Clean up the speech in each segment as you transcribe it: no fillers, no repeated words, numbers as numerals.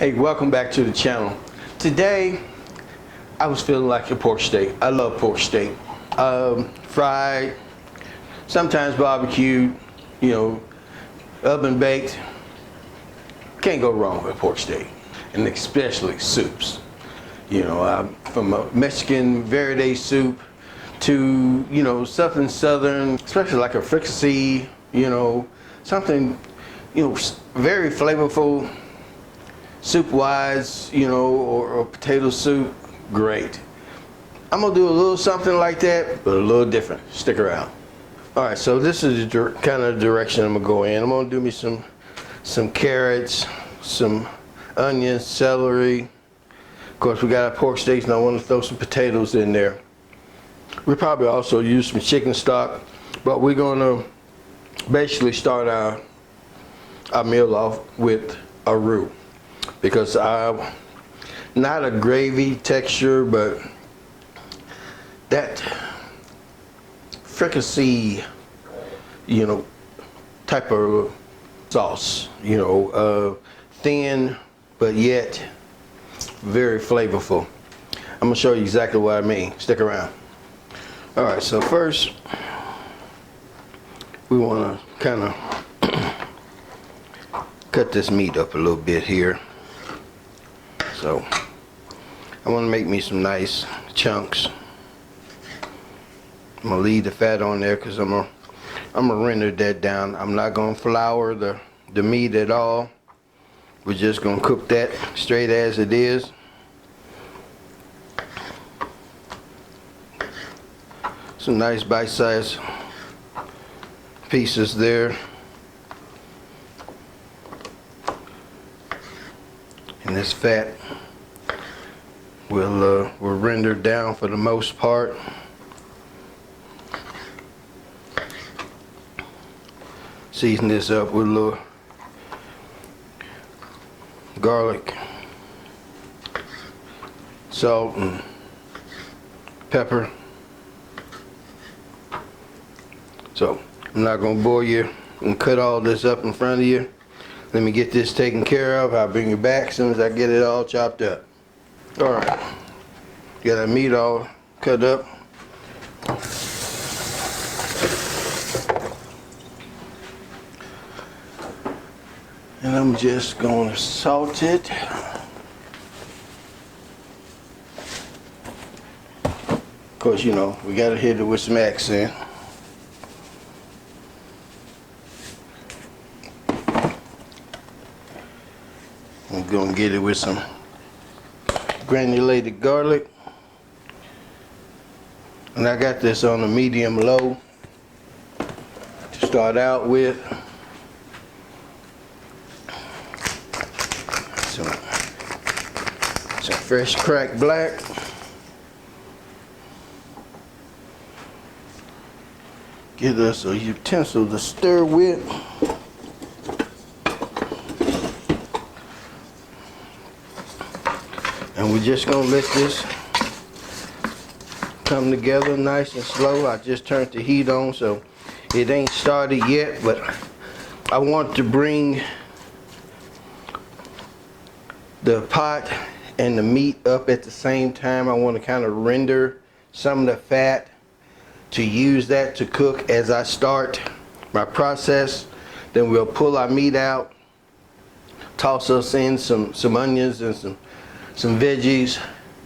Hey, welcome back to the channel. Today, I was feeling like a pork steak. I love pork steak. Fried, sometimes barbecued, oven baked. Can't go wrong with pork steak, and especially soups. From a Mexican verde soup to, something southern, especially like a fricassee, something, very flavorful. Soup-wise, or potato soup, great. I'm gonna do a little something like that, but a little different. Stick around. All right, so this is the kind of direction I'm gonna go in. I'm gonna do me some carrots, some onions, celery. Of course, we got our pork steaks, and I want to throw some potatoes in there. We probably also use some chicken stock, but we're gonna basically start our meal off with a roux. Because not a gravy texture, but that fricassee, type of sauce, thin, but yet very flavorful. I'm gonna show you exactly what I mean. Stick around. All right, so first, we wanna kind of cut this meat up a little bit here. So I want to make me some nice chunks. I'm gonna leave the fat on there because I'm gonna render that down. I'm not gonna flour the meat at all. We're just gonna cook that straight as it is. Some nice bite-sized pieces there. And this fat will render down for the most part. Season this up with a little garlic, salt, and pepper. So I'm not gonna bore you and cut all this up in front of you. Let me get this taken care of. I'll bring you back as soon as I get it all chopped up. All right, got our meat all cut up. And I'm just gonna salt it. Of course, we gotta hit it with some accent. I'm gonna get it with some granulated garlic. And I got this on a medium low to start out with. Some fresh cracked black. Get us a utensil to stir with. And we're just gonna let this come together nice and slow. I just turned the heat on, so it ain't started yet, but I want to bring the pot and the meat up at the same time. I want to kind of render some of the fat to use that to cook as I start my process. Then we'll pull our meat out, toss us in some onions and some veggies,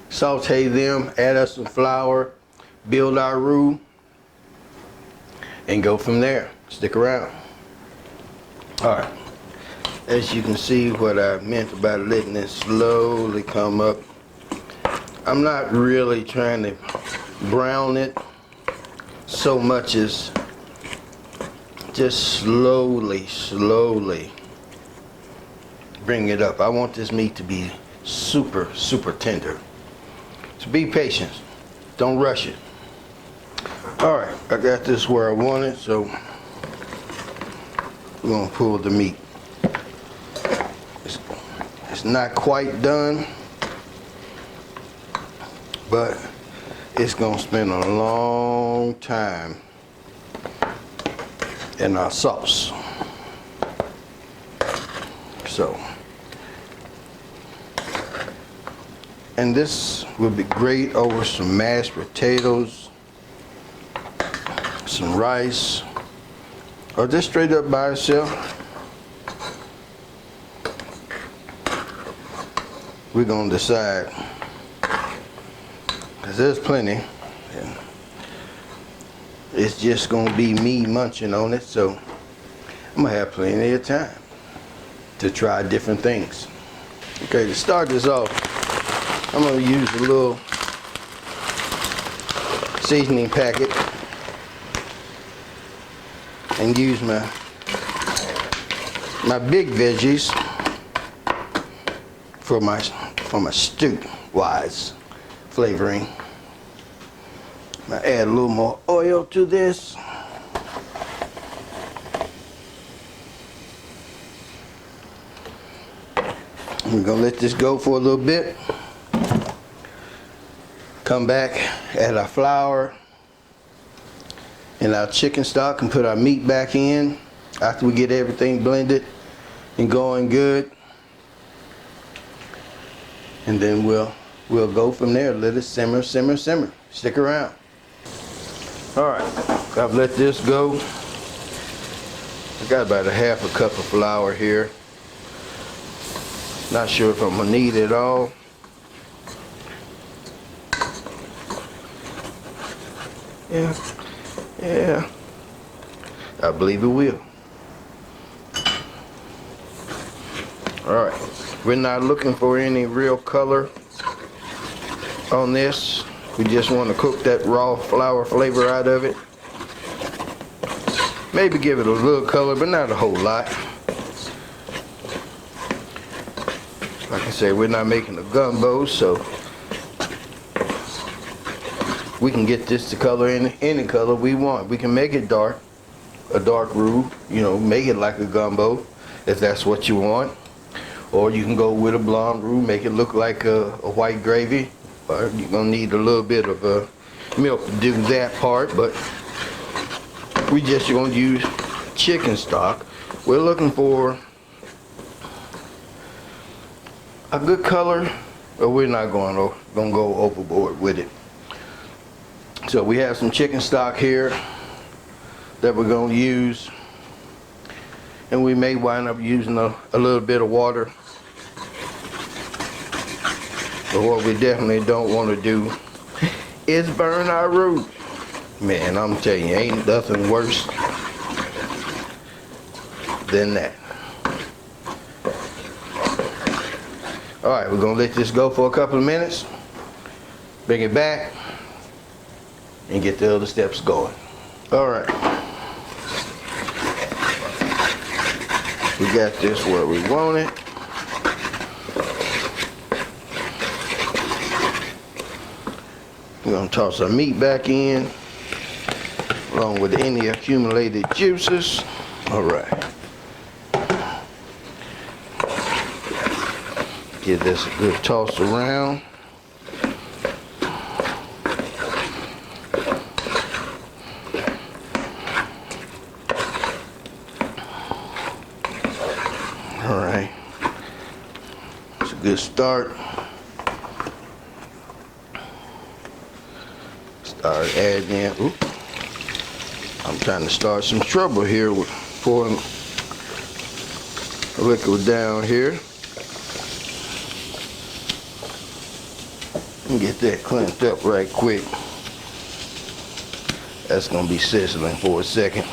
saute them, add us some flour, build our roux, and go from there. Stick around. All right, as you can see what I meant about letting it slowly come up. I'm not really trying to brown it so much as just slowly bring it up. I want this meat to be super tender. So be patient. Don't rush it. All right, I got this where I want it, so we're gonna pull the meat. It's not quite done, but it's gonna spend a long time in our sauce. So And this would be great over some mashed potatoes, some rice, or just straight up by itself. We're gonna decide, because there's plenty. And it's just gonna be me munching on it, so I'm gonna have plenty of time to try different things. Okay, to start this off, I'm gonna use a little seasoning packet and use my big veggies for my stew wise flavoring. I'm gonna add a little more oil to this. We're gonna let this go for a little bit. Come back, add our flour and our chicken stock and put our meat back in after we get everything blended and going good. And then we'll go from there. Let it simmer, simmer, simmer. Stick around. All right, I've let this go. I got about a half a cup of flour here. Not sure if I'm gonna need it all. Yeah, I believe it will. All right, we're not looking for any real color on this. We just want to cook that raw flour flavor out of it. Maybe give it a little color, but not a whole lot. Like I say, we're not making a gumbo, so we can get this to color in any color we want. We can make it dark, a dark roux, you know, make it like a gumbo if that's what you want. Or you can go with a blonde roux, make it look like a white gravy. Or you're gonna need a little bit of milk to do that part, but we just gonna use chicken stock. We're looking for a good color, but we're not gonna go overboard with it. So we have some chicken stock here that we're going to use, and we may wind up using a little bit of water. But what we definitely don't want to do is burn our roux. Man, I'm telling you, ain't nothing worse than that. All right, we're going to let this go for a couple of minutes, bring it back, and get the other steps going. All right. We got this where we want it. We're gonna toss our meat back in, along with any accumulated juices. All right. Give this a good toss around. All right, it's a good start. Start adding in. Oops. I'm trying to start some trouble here with pouring liquid down here. And get that cleaned up right quick. That's gonna be sizzling for a second.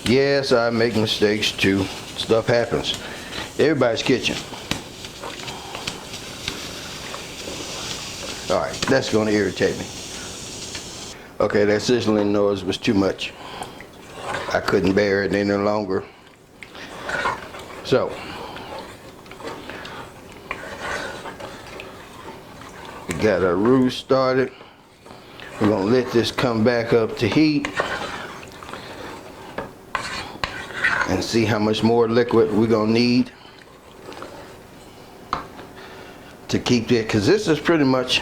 Yes, I make mistakes too. Stuff happens. Everybody's kitchen. All right, that's going to irritate me. Okay, that sizzling noise was too much. I couldn't bear it any longer. So, we got our roux started. We're going to let this come back up to heat and see how much more liquid we're going to need to keep it, because this is pretty much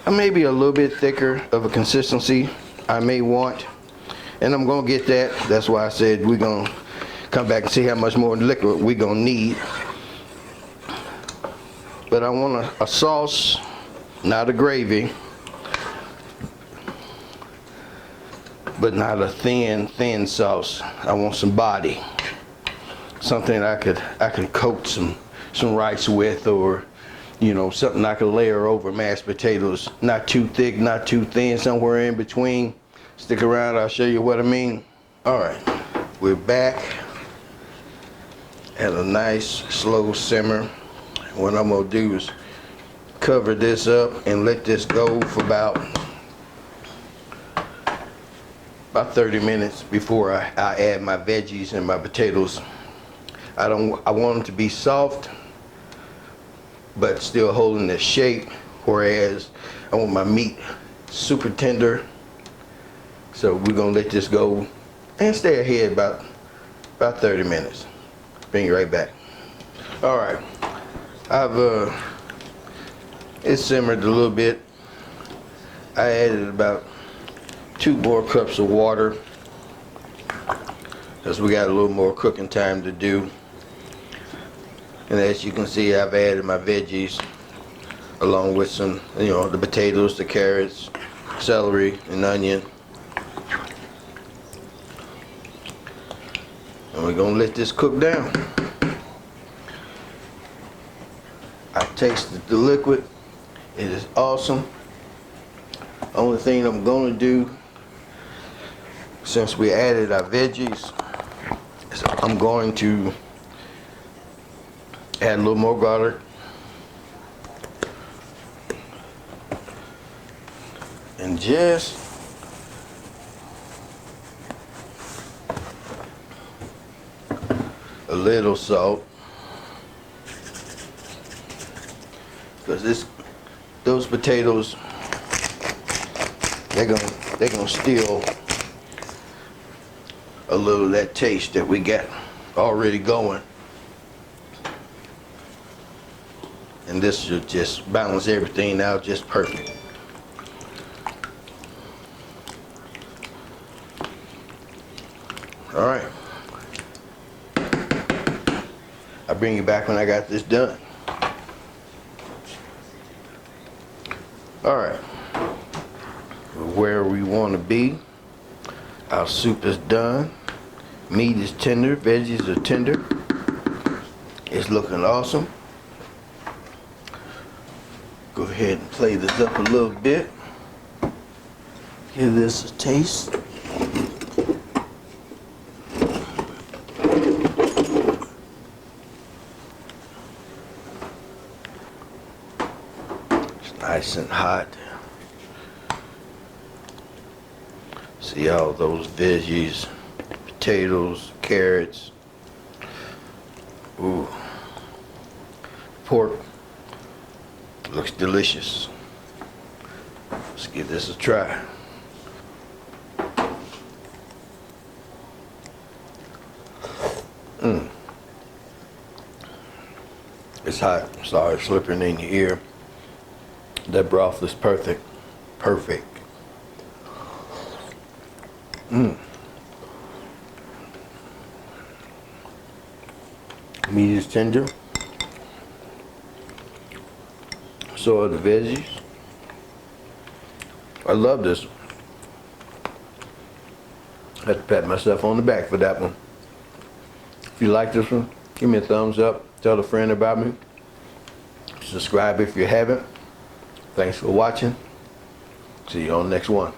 maybe a little bit thicker of a consistency I may want, and I'm going to get that. That's why I said we're going to come back and see how much more liquid we're going to need. But I want a sauce, not a gravy, but not a thin sauce. I want some body, something I could coat some rice with, or something I could layer over mashed potatoes. Not too thick, not too thin, somewhere in between. Stick around, I'll show you what I mean. All right, we're back at a nice slow simmer. What I'm gonna do is cover this up and let this go for about 30 minutes before I add my veggies and my potatoes. I want them to be soft, but still holding their shape, whereas I want my meat super tender. So we're gonna let this go and stay ahead about 30 minutes. Bring you right back. All right, it's simmered a little bit. I added about 2 more cups of water because we got a little more cooking time to do. And as you can see, I've added my veggies along with some, the potatoes, the carrots, celery, and onion. And we're gonna let this cook down. I tasted the liquid. It is awesome. Only thing I'm gonna do, since we added our veggies, is I'm going to add a little more garlic. And just a little salt, because those potatoes, they're gonna steal a little of that taste that we got already going, and this should just balance everything out just perfect. All right, I'll bring you back when I got this done. All right, where we want to be. Our soup is done. Meat is tender, veggies are tender. It's looking awesome. Go ahead and play this up a little bit. Give this a taste. Nice and hot. See all those veggies, potatoes, carrots. Ooh. Pork looks delicious. Let's give this a try. It's hot. Sorry, slipping in your ear. That broth is perfect. Perfect. Meat is tender. So are the veggies. I love this. I had to pat myself on the back for that one. If you like this one, give me a thumbs up. Tell a friend about me. Subscribe if you haven't. Thanks for watching. See you on the next one.